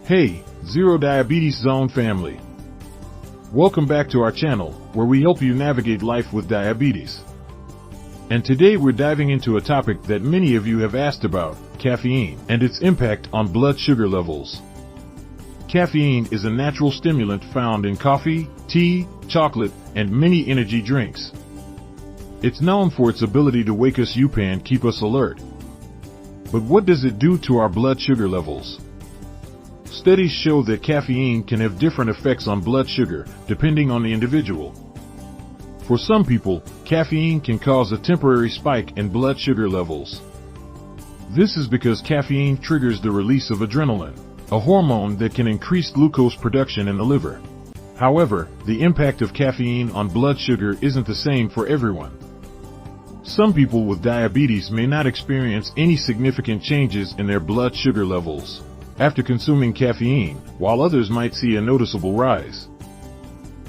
Hey, ZeroDiabetes Zone family. Welcome back to our channel, where we help you navigate life with diabetes. And today we're diving into a topic that many of you have asked about, caffeine, and its impact on blood sugar levels. Caffeine is a natural stimulant found in coffee, tea, chocolate, and many energy drinks. It's known for its ability to wake us up and keep us alert. But what does it do to our blood sugar levels? Studies show that caffeine can have different effects on blood sugar, depending on the individual. For some people, caffeine can cause a temporary spike in blood sugar levels. This is because caffeine triggers the release of adrenaline, a hormone that can increase glucose production in the liver. However, the impact of caffeine on blood sugar isn't the same for everyone. Some people with diabetes may not experience any significant changes in their blood sugar levels after consuming caffeine, while others might see a noticeable rise.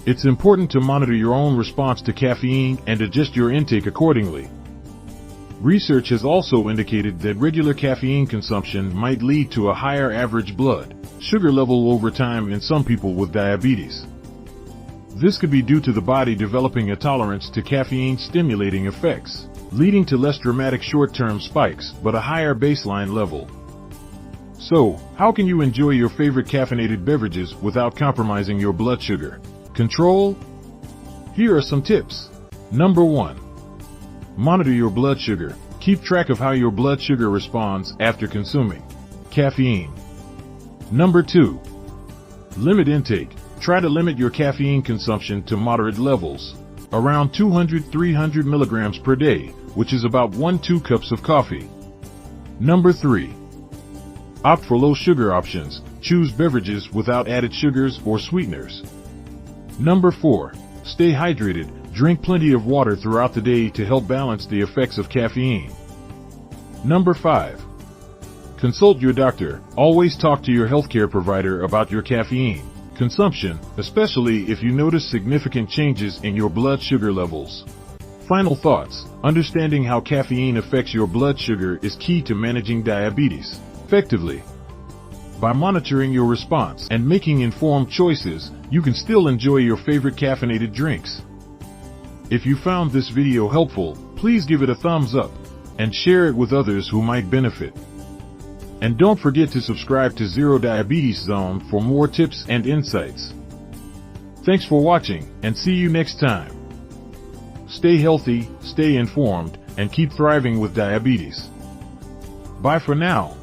It's important to monitor your own response to caffeine and adjust your intake accordingly. Research has also indicated that regular caffeine consumption might lead to a higher average blood sugar level over time in some people with diabetes. This could be due to the body developing a tolerance to caffeine-stimulating effects, leading to less dramatic short-term spikes but a higher baseline level. So, how can you enjoy your favorite caffeinated beverages without compromising your blood sugar control? Here are some tips. Number 1. Monitor your blood sugar. Keep track of how your blood sugar responds after consuming caffeine. Number 2. Limit intake. Try to limit your caffeine consumption to moderate levels, around 200-300 milligrams per day, which is about 1-2 cups of coffee. Number 3. Opt for low sugar options. Choose beverages without added sugars or sweeteners. Number 4. Stay hydrated. Drink plenty of water throughout the day to help balance the effects of caffeine. Number 5. Consult your doctor. Always talk to your healthcare provider about your caffeine consumption, especially if you notice significant changes in your blood sugar levels. Final thoughts. Understanding how caffeine affects your blood sugar is key to managing diabetes effectively. By monitoring your response and making informed choices, you can still enjoy your favorite caffeinated drinks. If you found this video helpful, please give it a thumbs up and share it with others who might benefit. And don't forget to subscribe to ZeroDiabetes Zone for more tips and insights. Thanks for watching, and see you next time. Stay healthy, stay informed, and keep thriving with diabetes. Bye for now.